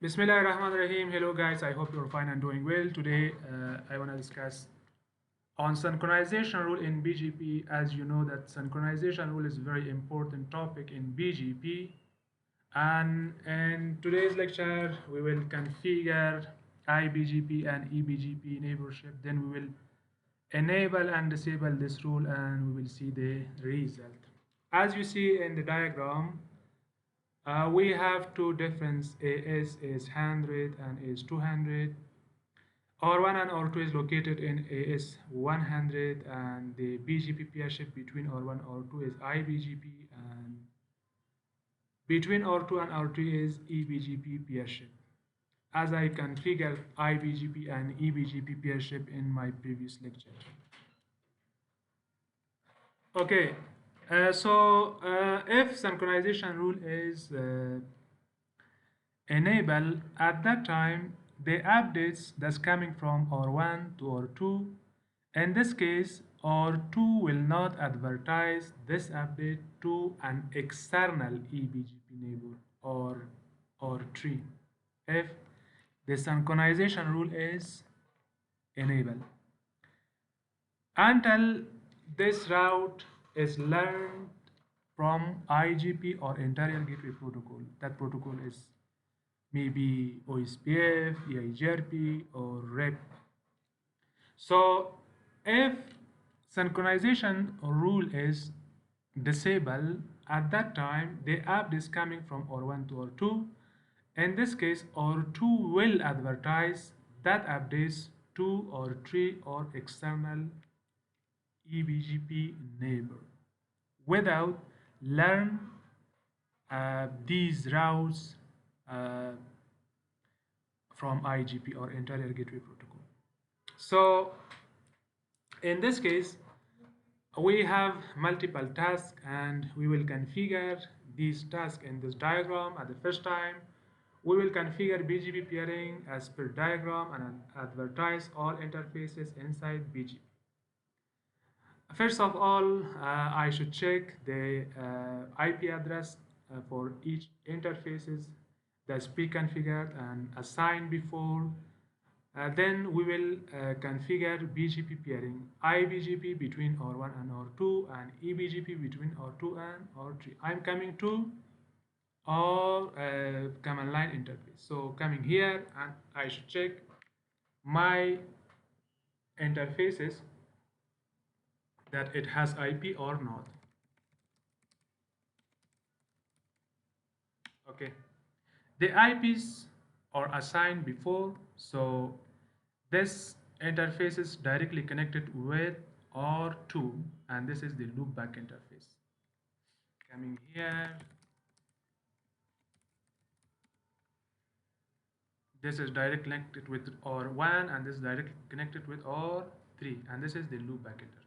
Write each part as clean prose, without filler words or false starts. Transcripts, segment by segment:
Bismillahirrahmanirrahim. Hello guys, I hope you're fine and doing well. Today I want to discuss on synchronization rule in BGP. As you know that synchronization rule is a very important topic in BGP, and in today's lecture we will configure IBGP and EBGP neighborship. Then we will enable and disable this rule and we will see the result. As you see in the diagram, we have two different AS is 100 and is 200. R1 and R2 is located in AS 100 and the BGP peership between R1 and R2 is IBGP and between R2 and R3 is EBGP peership. As I configured IBGP and EBGP peership in my previous lecture. Okay, if synchronization rule is enable at that time the updates that's coming from R1 to R2. In this case, R2 will not advertise this update to an external EBGP neighbor or R3 if the synchronization rule is enabled until this route is learned from IGP or Interior Gateway Protocol. That protocol is maybe OSPF, EIGRP, or REP. So if synchronization rule is disabled, at that time the app is coming from R1 to R2. In this case, R2 will advertise that updates to R3 or external EBGP neighbor without learn these routes from IGP or Interior Gateway Protocol. So in this case, we have multiple tasks and we will configure these tasks in this diagram. At the first time, we will configure BGP peering as per diagram and advertise all interfaces inside BGP. First of all, I should check the IP address for each interfaces that's pre-configured and assigned before. Then we will configure BGP peering, IBGP between R1 and R2 and EBGP between R2 and R3. I'm coming to our command line interface. So coming here and I should check my interfaces that it has IP or not. Okay, the IPs are assigned before, so this interface is directly connected with R2 and this is the loopback interface. Coming here, this is directly connected with R1 and this is directly connected with R3 and this is the loopback interface.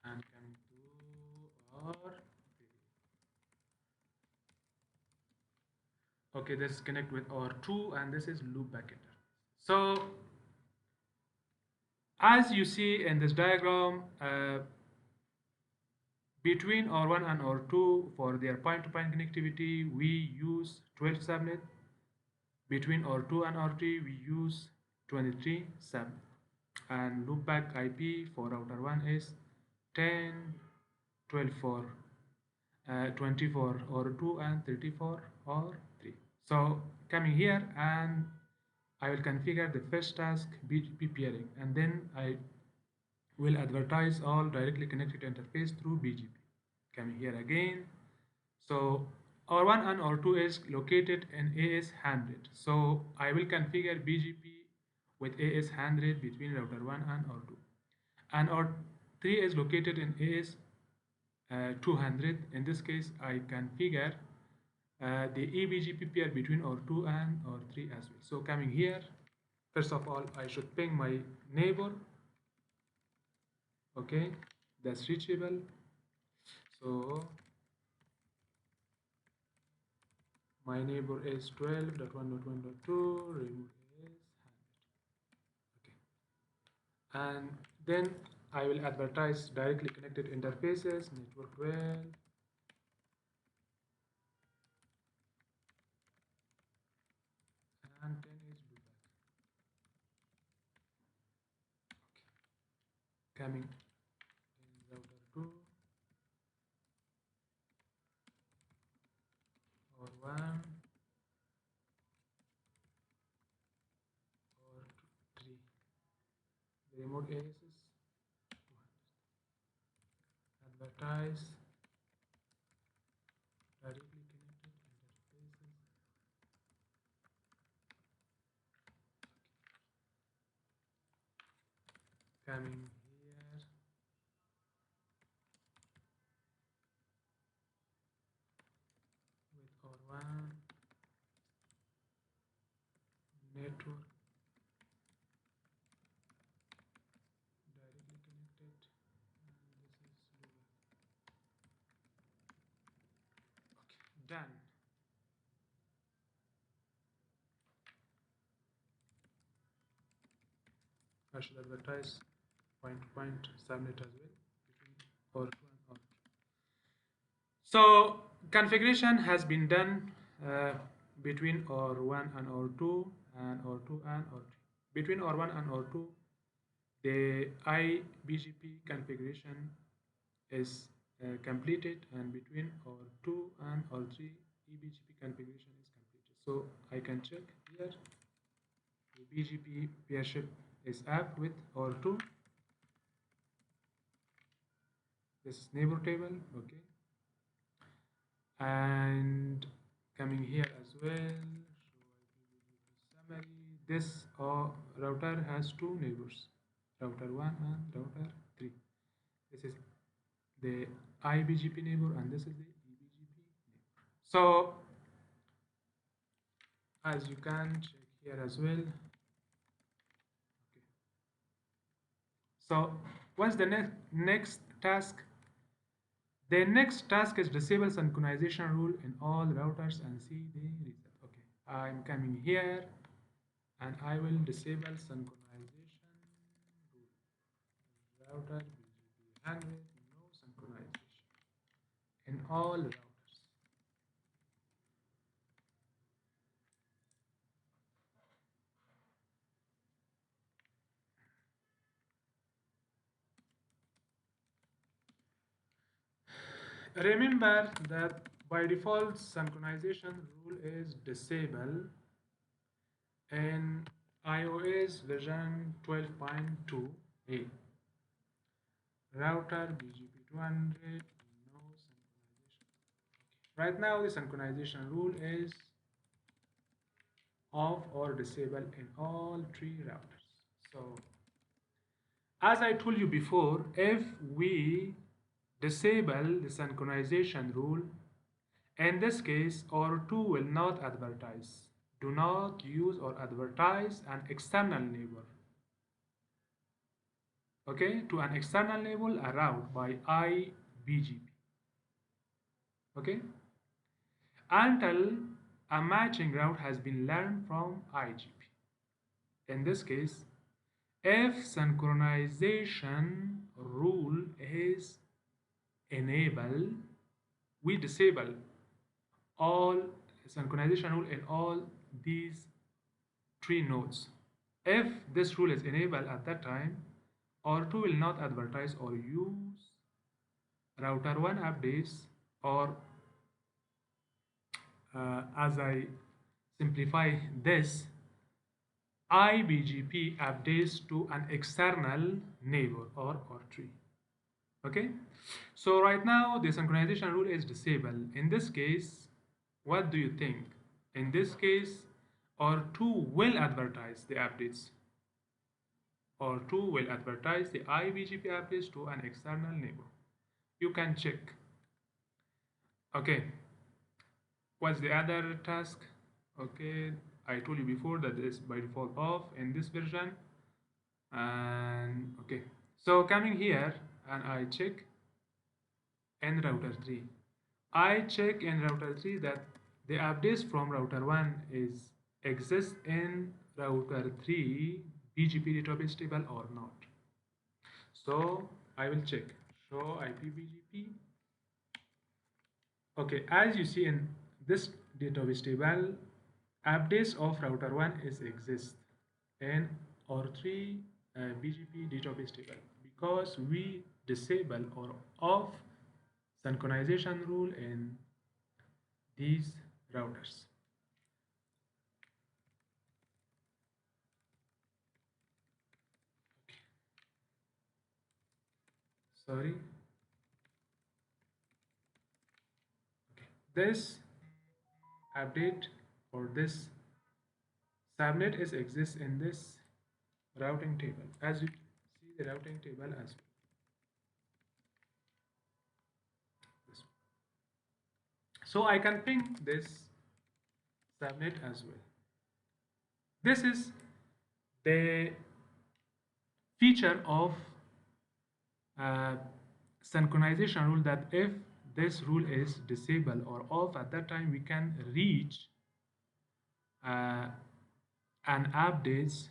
And coming to R3. Okay, this is connect with R2 and this is loopback interface. So as you see in this diagram, between R1 and R2 for their point-to-point connectivity, we use 12 subnet. Between R2 and R3, we use 23 subnet. And loopback IP for router 1 is 10, 12 for 24 R2 and 34 R3. So coming here and I will configure the first task BGP peering and then I will advertise all directly connected interface through BGP. Coming here again, so R1 and R2 is located in AS 100. So I will configure BGP with AS 100 between router 1 and R2. And R3 is located in AS 200. In this case, I configure the EBGP pair between R2 and R3 as well. So coming here, first of all, I should ping my neighbor. Okay, that's reachable. So my neighbor is 12.1.1.2, remote is 100. Okay, and then I will advertise directly connected interfaces, network well. coming in router 2 or 1 or 3. The remote aliases advertise directly connected interfaces. Coming here, with R1 network directly connected, and this is local. Okay, done. I should advertise point-to-point subnet as well between R2 and R3. So configuration has been done between R1 and R2 and R2 and R3. Between R1 and R2, the IBGP configuration is completed, and between R2 and R3, eBGP configuration is completed. So I can check here. The BGP peership is up with R2. This is neighbor table, okay. And coming here as well, summary. This router has two neighbors, router 1 and router 3. This is the IBGP neighbor and this is the eBGP neighbor. So as you can check here as well. Okay. So what's the next task? The next task is disable synchronization rule in all routers and see the result. Okay, I'm coming here and I will disable synchronization rule. Router BGP 100, no synchronization in all routers. Remember that by default synchronization rule is disabled in iOS version 12.2a. Router BGP 200, no synchronization. Okay. Right now the synchronization rule is off or disabled in all three routers. So as I told you before, if we disable the synchronization rule, in this case, R2 will not advertise. Do not use or advertise an external neighbor. Okay, to an external neighbor a route by IBGP. Okay, until a matching route has been learned from IGP. In this case, if synchronization rule is enabled, we disable all synchronization rule in all these three nodes. If this rule is enabled at that time, R2 will not advertise or use router 1 updates, or as I simplify this, IBGP updates to an external neighbor or R3. Okay, so right now the synchronization rule is disabled. In this case, what do you think? In this case, R2 will advertise the updates. R2 will advertise the IBGP updates to an external neighbor. You can check. Okay, what's the other task? Okay, I told you before that is by default off in this version. And okay, so coming here and I check in router 3. I check in router 3 that the updates from router 1 is exist in router 3 BGP database table or not. So I will check show IP BGP. Okay, as you see in this database table, updates of router 1 is exist in R3 BGP database table because we disable or off synchronization rule in these routers. Sorry. Okay. This update or this subnet is exists in this routing table. As you see the routing table as well. So I can ping this subnet as well. This is the feature of uh, synchronization rule, that if this rule is disabled or off, at that time we can reach an updates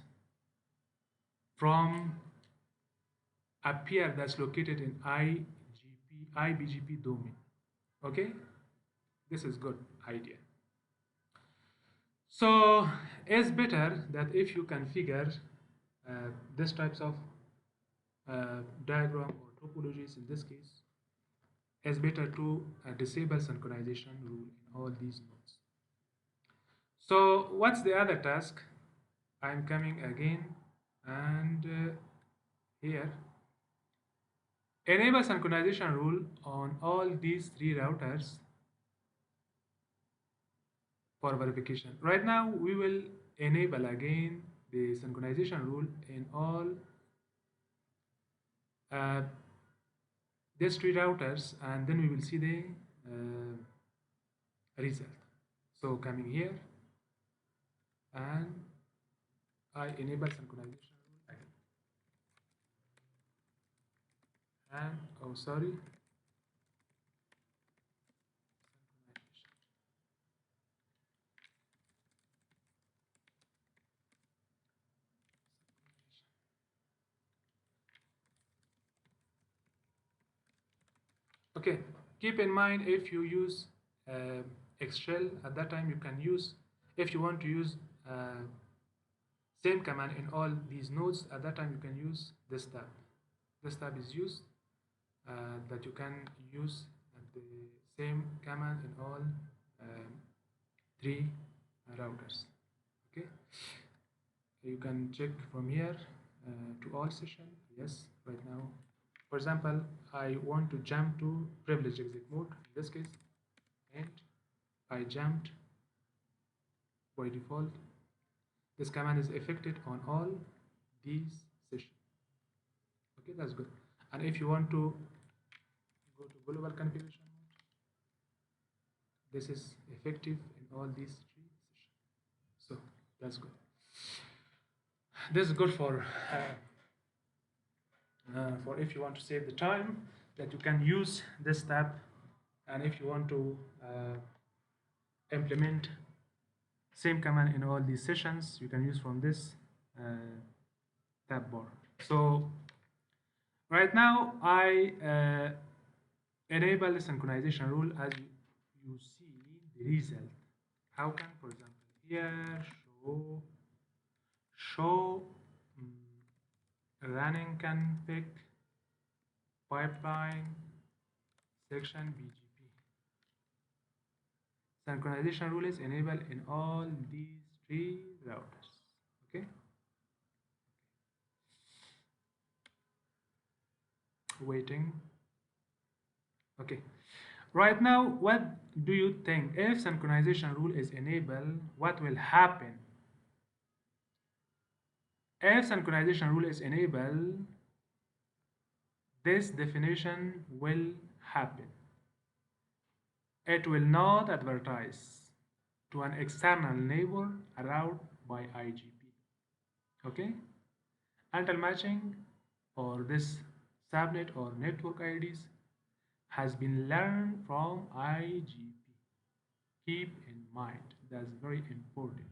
from a peer that's located in IBGP domain. Okay, this is good idea. So it's better that if you configure this types of diagram or topologies, in this case, it's better to disable synchronization rule in all these nodes. So what's the other task? I'm coming again and here, enable synchronization rule on all these three routers for verification. Right now we will enable again the synchronization rule in all these three routers, and then we will see the result. So coming here and I enable synchronization rule again. And oh sorry, okay, keep in mind, if you use Excel, at that time you can use, if you want to use same command in all these nodes, at that time you can use this tab. This tab is used that you can use the same command in all three routers. Okay, you can check from here to all session. Yes, right now, for example, I want to jump to privileged exit mode in this case, and I jumped by default. This command is effected on all these sessions. Okay, that's good. And if you want to go to global configuration mode, this is effective in all these three sessions. So that's good. This is good for if you want to save the time, that you can use this tab, and if you want to implement same command in all these sessions, you can use from this tab bar. So right now I enable the synchronization rule. As you see the result, how can, for example, here show running config pipeline section BGP. Synchronization rule is enabled in all these three routers. Okay. Waiting. Okay. Right now, what do you think? If synchronization rule is enabled, what will happen? If synchronization rule is enabled, this definition will happen. It will not advertise to an external neighbor a route by IGP. Okay? Until matching or this subnet or network IDs has been learned from IGP. Keep in mind, that's very important.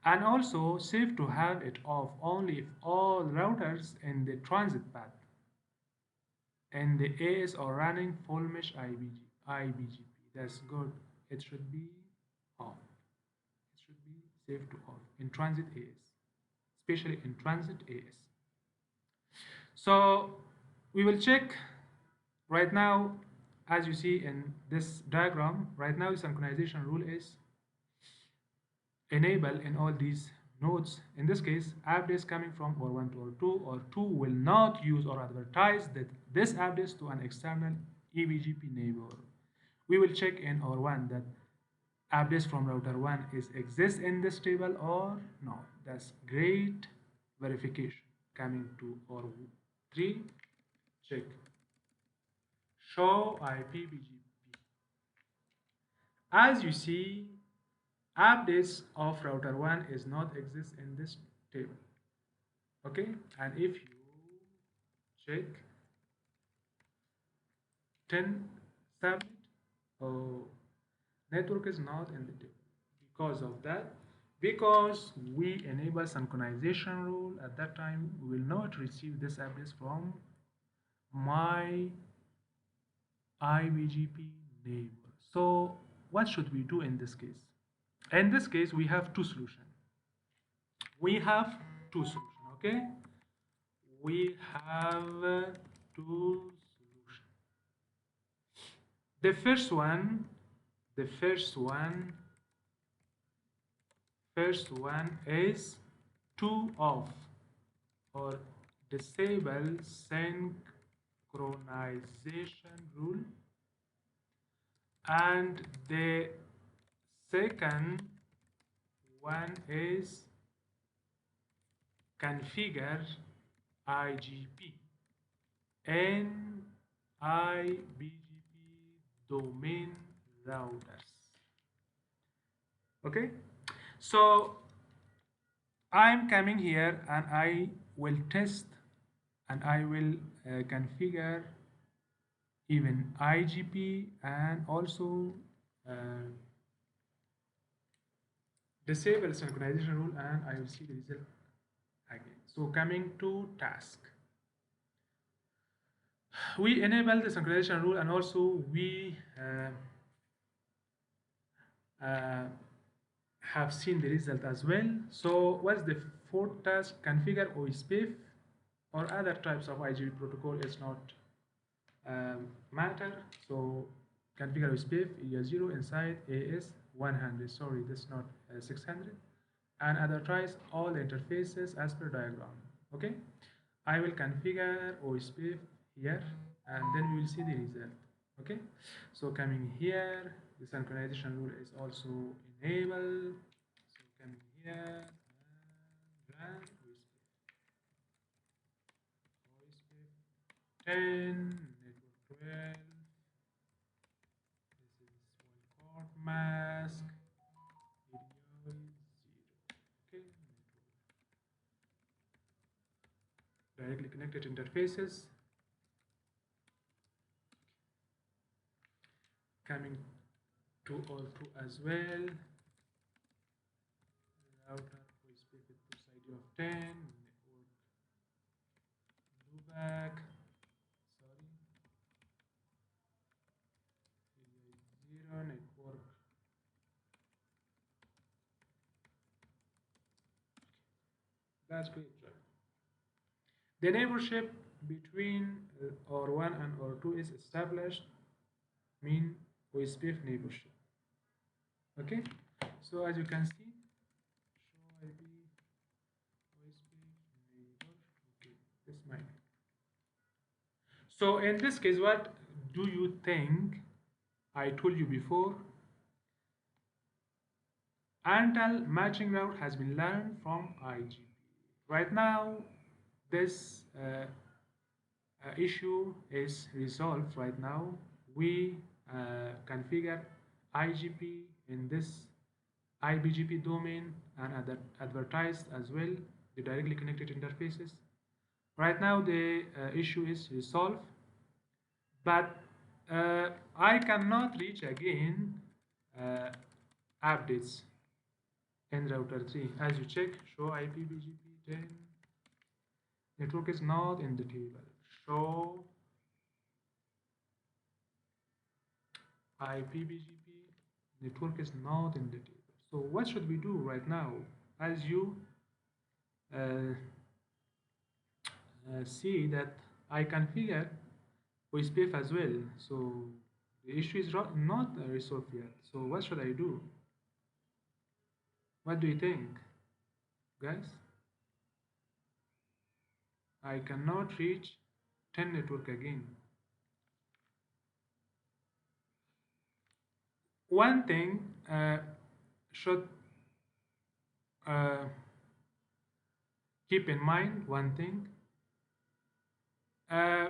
And also safe to have it off only if all routers in the transit path and the AS are running full mesh IBGP. That's good. It should be off. It should be safe to off in transit AS, especially in transit AS. So we will check right now, as you see in this diagram, right now the synchronization rule is enable in all these nodes. In this case, updates coming from OR1 to OR2, or 2 will not use or advertise that this updates to an external eBGP neighbor. We will check in OR1 that updates from router 1 is exist in this table or not. That's great verification. Coming to OR3, check show IPBGP. As you see, updates of router 1 is not exist in this table. Okay, and if you check 10 subnet, oh, network is not in the table. Because of that, because we enable synchronization rule at that time, we will not receive this updates from my IBGP neighbor. So what should we do in this case? In this case, we have two solutions. We have two solutions, okay? We have two solutions. The first one is to off or disable synchronization rule, and the second one is configure IGP and IBGP domain routers. Okay, so I'm coming here and I will test and I will configure even IGP and also uh, disable synchronization rule, and I will see the result again. So coming to task, we enable the synchronization rule and also we have seen the result as well. So what's the fourth task? Configure OSPF or other types of IGP protocol is not matter. So configure OSPF EA0 inside AS 100. Sorry, this is not 600. And advertise all the interfaces as per diagram. Okay, I will configure OSPF here and then we will see the result. Okay, so coming here, the synchronization rule is also enabled. So coming here and run OSPF 10, network 12. This is one port mask. Video is 0. Okay, directly connected interfaces. Coming to all2 as well. Router OSPF with push ID of 10. Network loopback. Sorry. 0 network. That's great, right? The neighborship between OR1 and OR2 is established, mean OSPF neighborship. Okay, so as you can see, show IP OSPF neighbor. Okay, this might be. So in this case, what do you think? I told you before, until matching route has been learned from IGP. Right now, this issue is resolved right now. We configure IGP in this IBGP domain and advertised as well the directly connected interfaces. Right now the issue is resolved, but I cannot reach again updates in router 3. As you check, show IPBGP 10, network is not in the table. Show IPBGP, network is not in the table. So what should we do right now? As you see that I configure OSPF as well. So the issue is not resolved yet. So what should I do? What do you think, guys? I cannot reach 10 network again. One thing should uh, keep in mind, one thing, uh,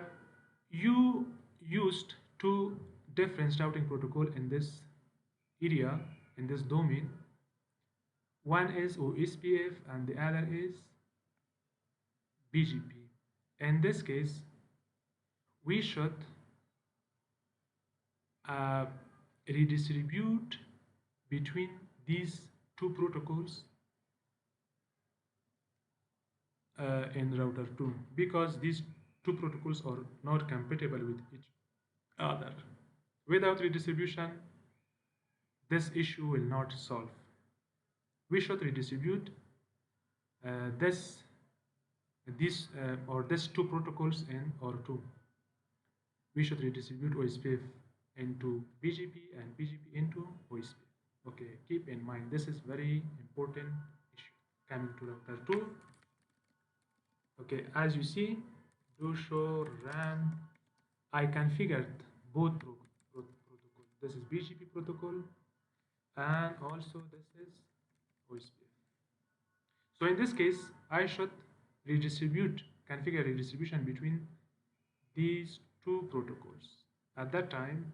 you used two different routing protocol in this area, in this domain. One is OSPF and the other is BGP. In this case, we should uh, redistribute between these two protocols in router 2 because these two protocols are not compatible with each other. Without redistribution, this issue will not solve. We should redistribute this these or these two protocols in R2. We should redistribute OSPF into BGP and BGP into OSPF. Okay, keep in mind this is very important issue. Coming to router 2. Okay, as you see, do show RAM. I configured both protocols. This is BGP protocol and also this is OSPF. So in this case, I should configure redistribution between these two protocols. At that time,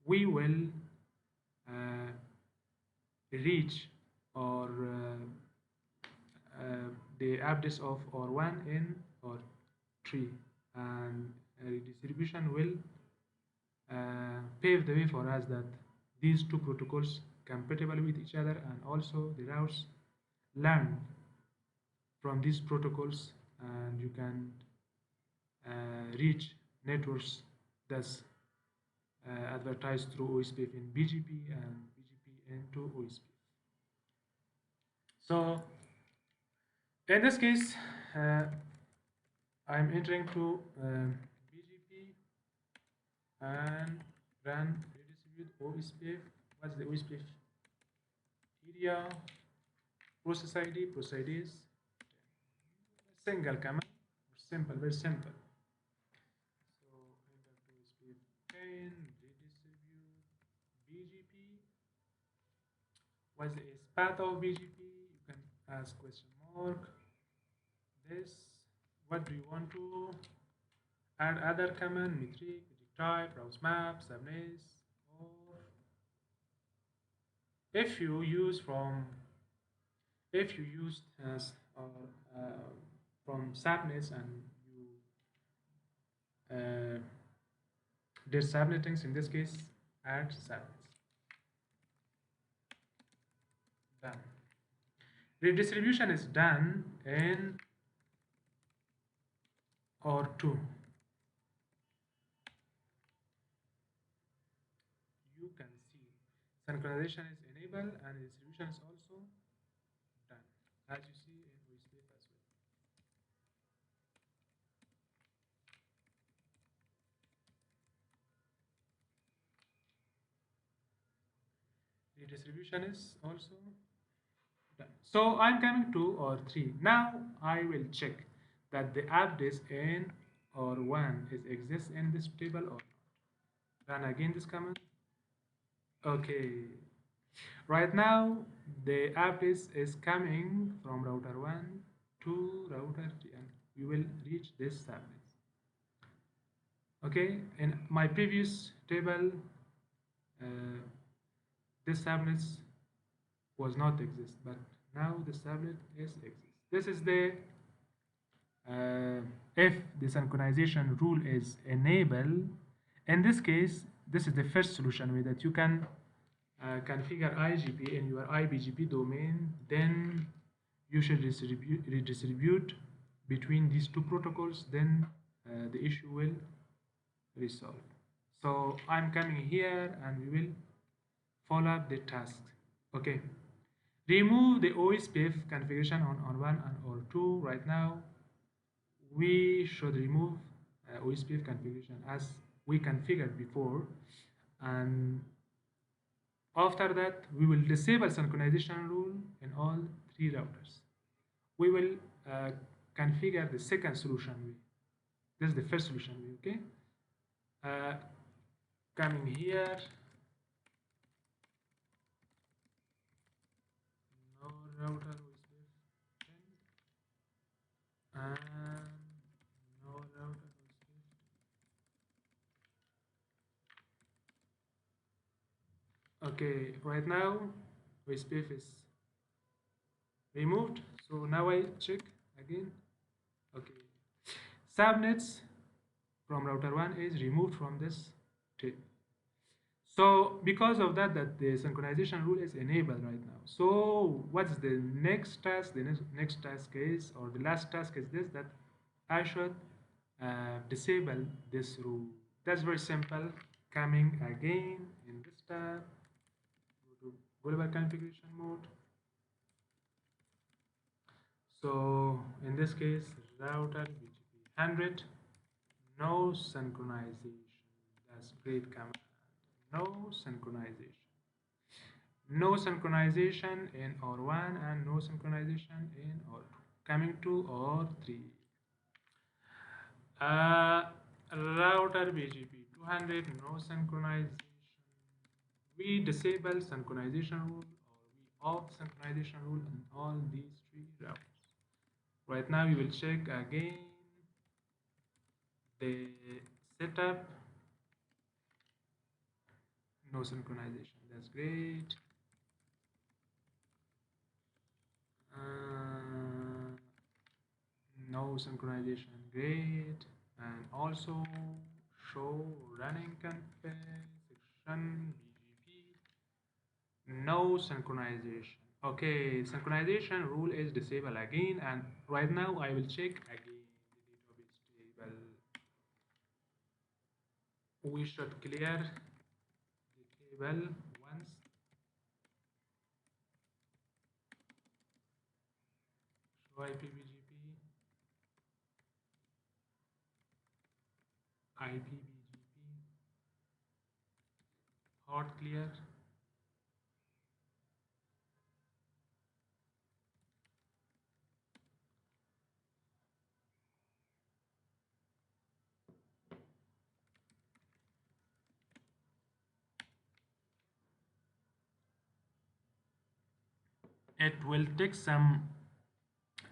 we will uh, reach or the address of R1 in R3, and redistribution will pave the way for us that these two protocols compatible with each other, and also the routes learn from these protocols, and you can reach networks that's advertised through OSPF in BGP and BGP into OSPF. So in this case, I'm entering to BGP and run redistribute OSPF. What's the OSPF area? Process ID, process ID is single command, simple, very simple. So enter to OSPF 10, redistribute BGP. What's the path of BGP? You can ask question mark. This, what do you want to add other command, metric, type, browse map, subnets, or if you use from if you used from subnets and you did subnettings, in this case add subnets. Done. Redistribution is done in R2. You can see synchronization is enabled and redistribution is also done, as you see in OSPF as well. Redistribution is also done. So I'm coming to R3. Now I will check that the address in R1 exists in this table or not. Run again this command. Okay. Right now the address is coming from router 1 to router 3, and we will reach this subnet. Okay, in my previous table, this subnet was not exist, but now the subnet is exist. This is the if the synchronization rule is enabled. In this case, this is the first solution way that you can configure IGP in your IBGP domain. Then you should redistribute between these two protocols. Then the issue will resolve. So I'm coming here and we will follow up the task. Okay. Remove the OSPF configuration on R1 and R2. Right now we should remove OSPF configuration as we configured before, and after that we will disable synchronization rule in all three routers. We will configure the second solution way. This is the first solution way, okay? Coming here, no router OSPF 10 and no router OSPF. Okay, right now OSPF is removed. So now I check again. Okay, subnets from router 1 is removed from this table. So because of that, the synchronization rule is enabled right now. So what's the next task? The next task is, or the last task is this, that I should disable this rule. That's very simple. Coming again in this tab, go to global configuration mode. So in this case, router BGP 100, no synchronization. That's great command. No synchronization. No synchronization in R1 and no synchronization in R2. Coming to R3. Router BGP 200, no synchronization. We disable synchronization rule or we off synchronization rule in all these three routers. Right now we will check again the setup. No synchronization. That's great. No synchronization, great. And also show running config section BGP, no synchronization. Okay, synchronization rule is disabled again, and right now I will check again the database table. We should clear the table once. Show IPBGP, IPBGP, hot clear. It will take some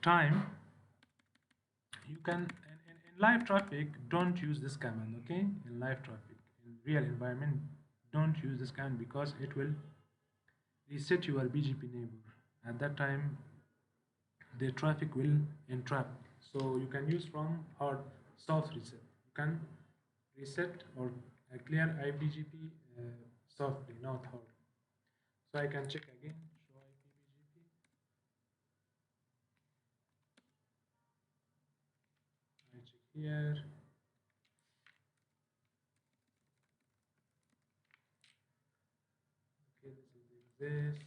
time. You can in live traffic, don't use this command, okay? In live traffic, in real environment, don't use this command because it will reset your BGP neighbor. At that time the traffic will interrupt. So you can use from hard soft reset. You can reset or clear IPGP softly, not hard. So I can check again, show IPGP. I check here. Okay, this is this.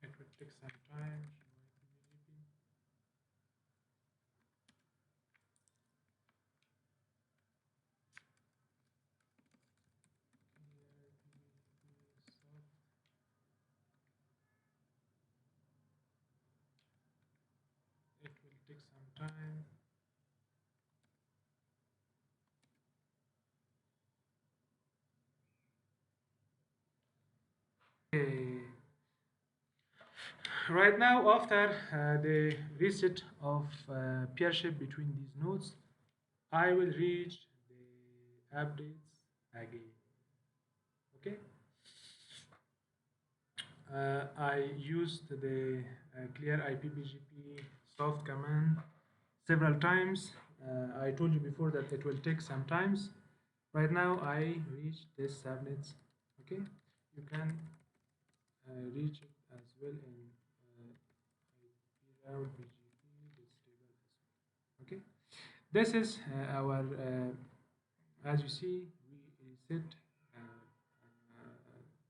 It will take some time. It will take some time. Okay. Right now, after the reset of peership between these nodes, I will reach the updates again. Okay. I used the clear IPBGP soft command several times. I told you before that it will take some times. Right now I reached this subnets. Okay, you can reach it as well in IP route BGP this table as well. Okay, this is our as you see we set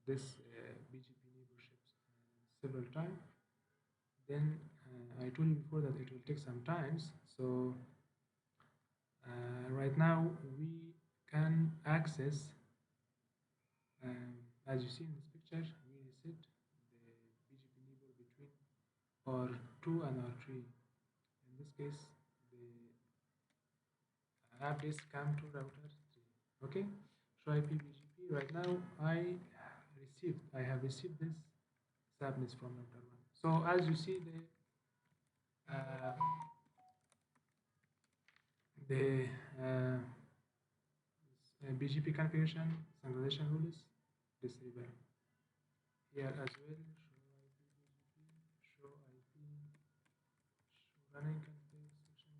this BGP neighborships several times. then I told you before that it will take some times. So right now we can access, as you see in this picture, we reset the BGP neighbor between R2 and R3. In this case, the updates come to router 3. Okay, so IP BGP. Right now, I have received this subnets from router 1. So as you see, the BGP configuration synchronization rule is disabled. Here as well, show IP, show running configuration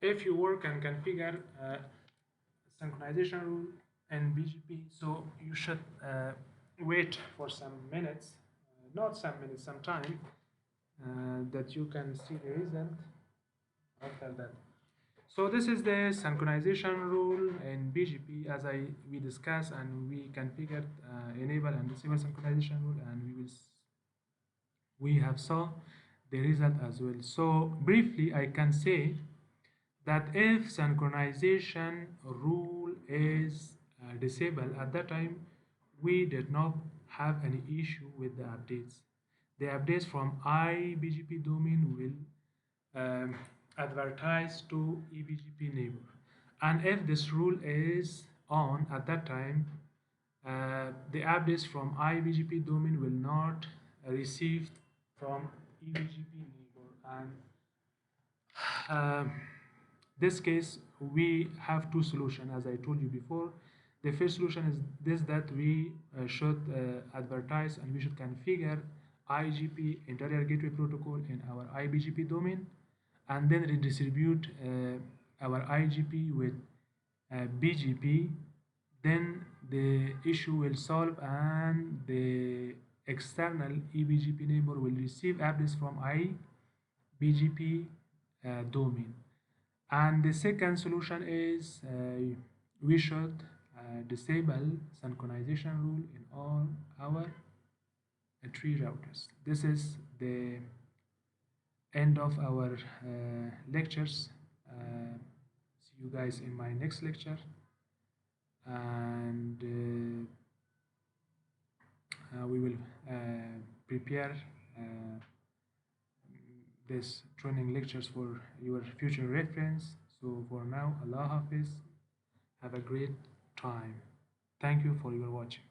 BGP. If you work and configure synchronization rule and BGP, so you should wait for some minutes, not some minutes, some time, that you can see the result after that. So this is the synchronization rule in BGP as we discussed, and we configured enable and disable synchronization rule, and we have saw the result as well. So briefly, I can say that if synchronization rule is disabled at that time, we did not have any issue with the updates. The updates from iBGP domain will advertise to eBGP neighbor. And if this rule is on at that time, the updates from iBGP domain will not receive from eBGP neighbor. And this case, we have two solutions, as I told you before. The first solution is this, that we should advertise and we should configure IGP, interior gateway protocol, in our iBGP domain, and then redistribute our IGP with BGP. Then the issue will solve, and the external eBGP neighbor will receive updates from iBGP domain. And the second solution is we should disable synchronization rule in all our three routers. This is the end of our lectures. See you guys in my next lecture. And we will prepare this training lectures for your future reference. So for now, Allah Hafiz. Have a great time. Thank you for your watching.